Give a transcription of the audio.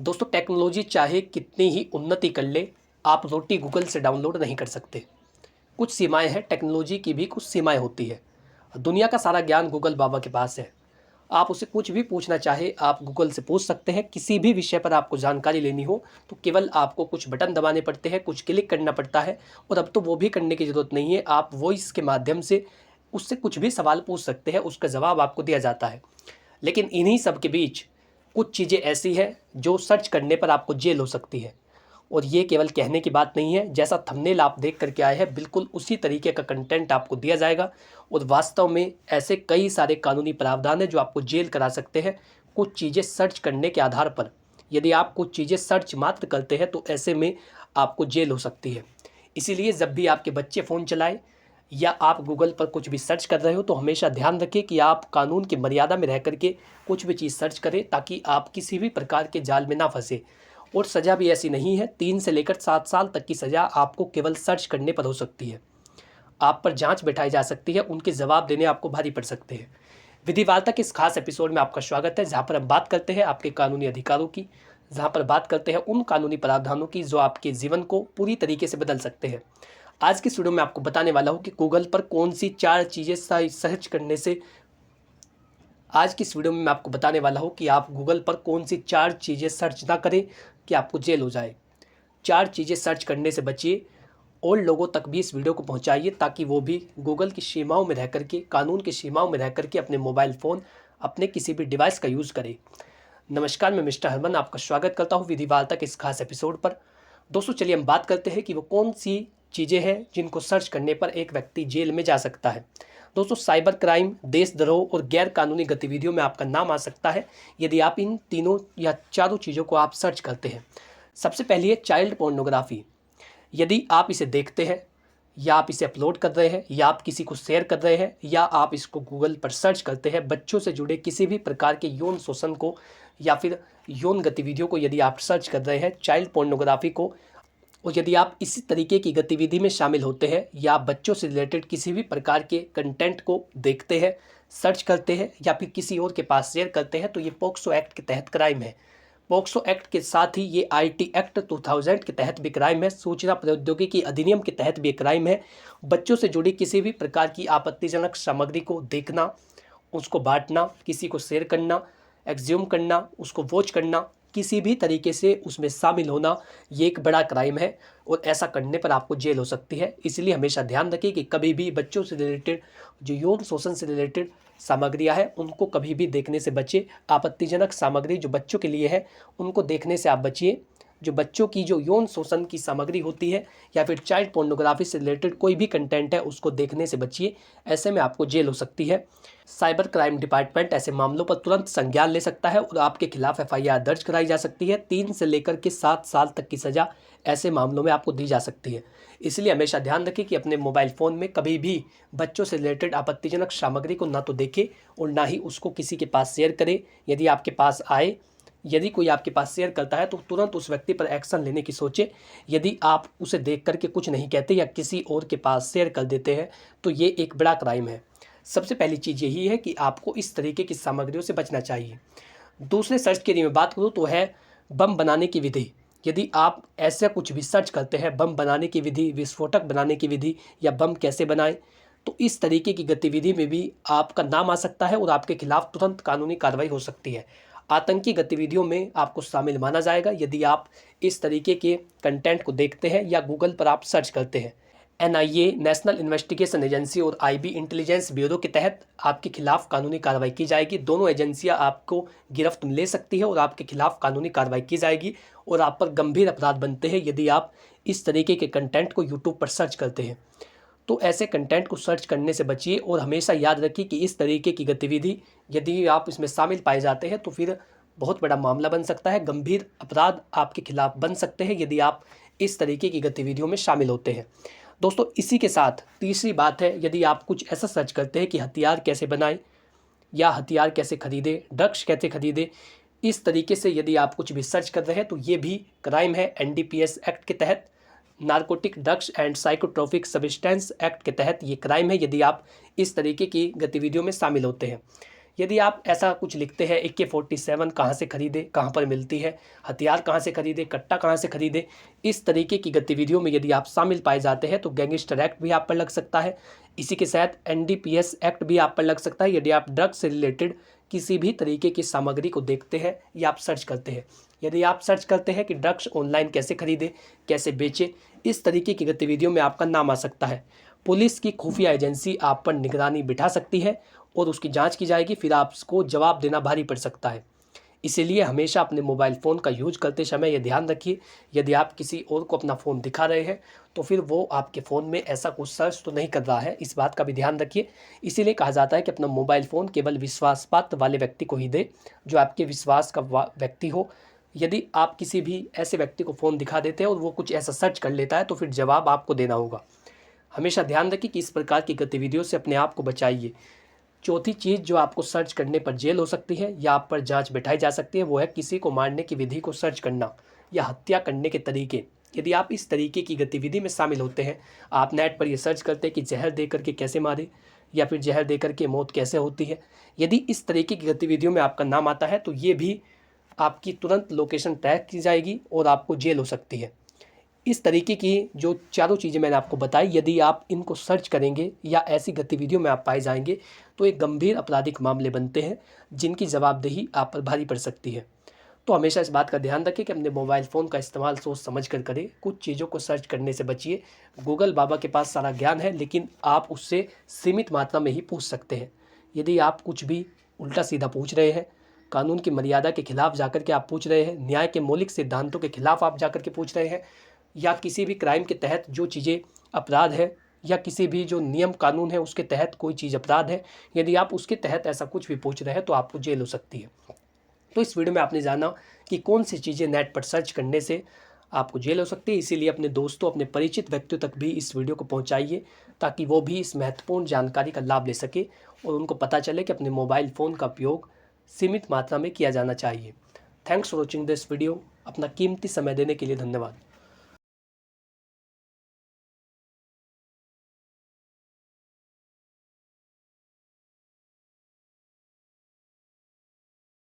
दोस्तों टेक्नोलॉजी चाहे कितनी ही उन्नति कर ले, आप रोटी गूगल से डाउनलोड नहीं कर सकते। कुछ सीमाएं हैं, टेक्नोलॉजी की भी कुछ सीमाएं होती है। दुनिया का सारा ज्ञान गूगल बाबा के पास है। आप उसे कुछ भी पूछना चाहे आप गूगल से पूछ सकते हैं। किसी भी विषय पर आपको जानकारी लेनी हो तो केवल आपको कुछ बटन दबाने पड़ते हैं, कुछ क्लिक करना पड़ता है। और अब तो वो भी करने की ज़रूरत नहीं है, आप वॉइस के माध्यम से उससे कुछ भी सवाल पूछ सकते हैं, उसका जवाब आपको दिया जाता है। लेकिन इन्हीं सब के बीच कुछ चीज़ें ऐसी हैं जो सर्च करने पर आपको जेल हो सकती है। और ये केवल कहने की बात नहीं है, जैसा थंबनेल आप देख करके आए हैं बिल्कुल उसी तरीके का कंटेंट आपको दिया जाएगा। और वास्तव में ऐसे कई सारे कानूनी प्रावधान हैं जो आपको जेल करा सकते हैं कुछ चीज़ें सर्च करने के आधार पर। यदि आप कुछ चीज़ें सर्च मात्र करते हैं तो ऐसे में आपको जेल हो सकती है। इसीलिए जब भी आपके बच्चे फ़ोन चलाएं या आप गूगल पर कुछ भी सर्च कर रहे हो तो हमेशा ध्यान रखें कि आप कानून की मर्यादा में रह करके कुछ भी चीज़ सर्च करें, ताकि आप किसी भी प्रकार के जाल में ना फंसे। और सज़ा भी ऐसी नहीं है, 3 से लेकर 7 साल तक की सज़ा आपको केवल सर्च करने पर हो सकती है। आप पर जांच बैठाई जा सकती है, उनके जवाब देने आपको भारी पड़ सकते हैं। विधि वार्ता के इस खास एपिसोड में आपका स्वागत है, जहां पर हम बात करते हैं आपके कानूनी अधिकारों की, जहां पर बात करते हैं उन कानूनी प्रावधानों की जो आपके जीवन को पूरी तरीके से बदल सकते हैं। आज की इस वीडियो में आपको बताने वाला हूं कि गूगल पर कौन सी 4 चीज़ें सर्च करने से आज की इस वीडियो में मैं आपको बताने वाला हूं कि आप गूगल पर कौन सी 4 चीज़ें सर्च ना करें कि आपको जेल हो जाए। 4 चीज़ें सर्च करने से बचिए और लोगों तक भी इस वीडियो को पहुंचाइए, ताकि वो भी गूगल की सीमाओं में रह करके, कानून की सीमाओं में रह करके अपने मोबाइल फ़ोन, अपने किसी भी डिवाइस का यूज़ करें। नमस्कार, मैं मिस्टर हरमन आपका स्वागत करता हूं विधि वार्ता के इस खास एपिसोड पर। दोस्तों चलिए हम बात करते हैं कि वो कौन सी चीज़ें हैं जिनको सर्च करने पर एक व्यक्ति जेल में जा सकता है। दोस्तों साइबर क्राइम, देशद्रोह और गैर कानूनी गतिविधियों में आपका नाम आ सकता है यदि आप इन तीनों या चारों चीज़ों को आप सर्च करते हैं। सबसे पहली है चाइल्ड पोर्नोग्राफी। यदि आप इसे देखते हैं या आप इसे अपलोड कर रहे हैं या आप किसी को शेयर कर रहे हैं या आप इसको गूगल पर सर्च करते हैं, बच्चों से जुड़े किसी भी प्रकार के यौन शोषण को या फिर यौन गतिविधियों को यदि आप सर्च कर रहे हैं, चाइल्ड पोर्नोग्राफी को, और यदि आप इसी तरीके की गतिविधि में शामिल होते हैं या आप बच्चों से रिलेटेड किसी भी प्रकार के कंटेंट को देखते हैं, सर्च करते हैं या फिर किसी और के पास शेयर करते हैं, तो ये पोक्सो एक्ट के तहत क्राइम है। पोक्सो एक्ट के साथ ही ये आईटी एक्ट 2000 के तहत भी क्राइम है, सूचना प्रौद्योगिकी अधिनियम के तहत भी क्राइम है। बच्चों से जुड़ी किसी भी प्रकार की आपत्तिजनक सामग्री को देखना, उसको बांटना, किसी को शेयर करना, एग्ज्यूम करना, उसको वॉच करना, किसी भी तरीके से उसमें शामिल होना, ये एक बड़ा क्राइम है और ऐसा करने पर आपको जेल हो सकती है। इसलिए हमेशा ध्यान रखें कि कभी भी बच्चों से रिलेटेड, जो यौन शोषण से रिलेटेड सामग्रियां हैं, उनको कभी भी देखने से बचिए। आपत्तिजनक सामग्री जो बच्चों के लिए है उनको देखने से आप बचिए। जो बच्चों की जो यौन शोषण की सामग्री होती है या फिर चाइल्ड पोर्नोग्राफी से रिलेटेड कोई भी कंटेंट है, उसको देखने से बचिए, ऐसे में आपको जेल हो सकती है। साइबर क्राइम डिपार्टमेंट ऐसे मामलों पर तुरंत संज्ञान ले सकता है और आपके खिलाफ एफआईआर दर्ज कराई जा सकती है। 3 से लेकर के 7 साल तक की सज़ा ऐसे मामलों में आपको दी जा सकती है। इसलिए हमेशा ध्यान रखें कि अपने मोबाइल फ़ोन में कभी भी बच्चों से रिलेटेड आपत्तिजनक सामग्री को ना तो देखें और ना ही उसको किसी के पास शेयर करें। यदि आपके पास आए, यदि कोई आपके पास शेयर करता है तो तुरंत उस व्यक्ति पर एक्शन लेने की सोचें। यदि आप उसे देख करके कुछ नहीं कहते या किसी और के पास शेयर कर देते हैं तो ये एक बड़ा क्राइम है। सबसे पहली चीज़ यही है कि आपको इस तरीके की सामग्रियों से बचना चाहिए। दूसरे सर्च के लिए मैं बात करूँ तो है बम बनाने की विधि। यदि आप ऐसा कुछ भी सर्च करते हैं, बम बनाने की विधि, विस्फोटक बनाने की विधि या बम कैसे बनाएं, तो इस तरीके की गतिविधि में भी आपका नाम आ सकता है और आपके खिलाफ तुरंत कानूनी कार्रवाई हो सकती है। आतंकी गतिविधियों में आपको शामिल माना जाएगा यदि आप इस तरीके के कंटेंट को देखते हैं या गूगल पर आप सर्च करते हैं। एनआईए, नेशनल इन्वेस्टिगेशन एजेंसी और आईबी इंटेलिजेंस ब्यूरो के तहत आपके खिलाफ कानूनी कार्रवाई की जाएगी। दोनों एजेंसियां आपको गिरफ्त में ले सकती है और आपके खिलाफ कानूनी कार्रवाई की जाएगी और आप पर गंभीर अपराध बनते हैं यदि आप इस तरीके के कंटेंट को यूट्यूब पर सर्च करते हैं। तो ऐसे कंटेंट को सर्च करने से बचिए और हमेशा याद रखिए कि इस तरीके की गतिविधि यदि आप इसमें शामिल पाए जाते हैं तो फिर बहुत बड़ा मामला बन सकता है, गंभीर अपराध आपके खिलाफ बन सकते हैं यदि आप इस तरीके की गतिविधियों में शामिल होते हैं। दोस्तों इसी के साथ तीसरी बात है, यदि आप कुछ ऐसा सर्च करते हैं कि हथियार कैसे बनाएं या हथियार कैसे खरीदें, ड्रग्स कैसे खरीदें, इस तरीके से यदि आप कुछ भी सर्च कर रहे हैं तो ये भी क्राइम है। एनडीपीएस एक्ट के तहत, narcotic drugs and psychotropic substance act के तहत ये क्राइम है यदि आप इस तरीके की गतिविधियों में शामिल होते हैं। यदि आप ऐसा कुछ लिखते हैं AK-47 कहाँ से खरीदे, कहाँ पर मिलती है, हथियार कहाँ से खरीदे, कट्टा कहाँ से खरीदे, इस तरीके की गतिविधियों में यदि आप शामिल पाए जाते हैं तो गैंगस्टर एक्ट भी आप पर लग सकता है। इसी के साथ NDPS एक्ट भी आप पर लग सकता है यदि आप ड्रग्स से रिलेटेड किसी भी तरीके की सामग्री को देखते हैं या आप सर्च करते हैं। यदि आप सर्च करते हैं कि ड्रग्स ऑनलाइन कैसे खरीदे, कैसे बेचे, इस तरीके की गतिविधियों में आपका नाम आ सकता है। पुलिस की खुफिया एजेंसी आप पर निगरानी बिठा सकती है और उसकी जांच की जाएगी, फिर आपको जवाब देना भारी पड़ सकता है। इसीलिए हमेशा अपने मोबाइल फ़ोन का यूज करते समय ये ध्यान रखिए, यदि आप किसी और को अपना फ़ोन दिखा रहे हैं तो फिर वो आपके फ़ोन में ऐसा कुछ सर्च तो नहीं कर रहा है, इस बात का भी ध्यान रखिए। इसीलिए कहा जाता है कि अपना मोबाइल फ़ोन केवल विश्वास पात्र वाले व्यक्ति को ही दे, जो आपके विश्वास का व्यक्ति हो। यदि आप किसी भी ऐसे व्यक्ति को फ़ोन दिखा देते हैं और वो कुछ ऐसा सर्च कर लेता है तो फिर जवाब आपको देना होगा। हमेशा ध्यान रखिए कि इस प्रकार की गतिविधियों से अपने आप को बचाइए। चौथी चीज़ जो आपको सर्च करने पर जेल हो सकती है या आप पर जांच बिठाई जा सकती है, वो है किसी को मारने की विधि को सर्च करना या हत्या करने के तरीके। यदि आप इस तरीके की गतिविधि में शामिल होते हैं, आप नेट पर ये सर्च करते हैं कि जहर दे करके कैसे मारे या फिर जहर दे करके मौत कैसे होती है, यदि इस तरीके की गतिविधियों में आपका नाम आता है तो ये भी आपकी तुरंत लोकेशन ट्रैक की जाएगी और आपको जेल हो सकती है। इस तरीके की जो चारों चीज़ें मैंने आपको बताई, यदि आप इनको सर्च करेंगे या ऐसी गतिविधियों में आप पाए जाएंगे तो एक गंभीर आपराधिक मामले बनते हैं जिनकी जवाबदेही आप पर भारी पड़ सकती है। तो हमेशा इस बात का ध्यान रखें कि अपने मोबाइल फ़ोन का इस्तेमाल सोच समझ कर करें, कुछ चीज़ों को सर्च करने से बचिए। गूगल बाबा के पास सारा ज्ञान है, लेकिन आप उससे सीमित मात्रा में ही पूछ सकते हैं। यदि आप कुछ भी उल्टा सीधा पूछ रहे हैं, कानून की मर्यादा के खिलाफ जाकर के आप पूछ रहे हैं, न्याय के मौलिक सिद्धांतों के खिलाफ आप जाकर के पूछ रहे हैं, या किसी भी क्राइम के तहत जो चीज़ें अपराध है या किसी भी जो नियम कानून है उसके तहत कोई चीज़ अपराध है, यदि आप उसके तहत ऐसा कुछ भी पूछ रहे हैं तो आपको जेल हो सकती है। तो इस वीडियो में आपने जाना कि कौन सी चीज़ें नेट पर सर्च करने से आपको जेल हो सकती है। इसीलिए अपने दोस्तों, अपने परिचित व्यक्तियों तक भी इस वीडियो को पहुंचाइए ताकि वो भी इस महत्वपूर्ण जानकारी का लाभ ले सके और उनको पता चले कि अपने मोबाइल फ़ोन का उपयोग सीमित मात्रा में किया जाना चाहिए। Thanks for watching this video. अपना कीमती समय देने के लिए धन्यवाद।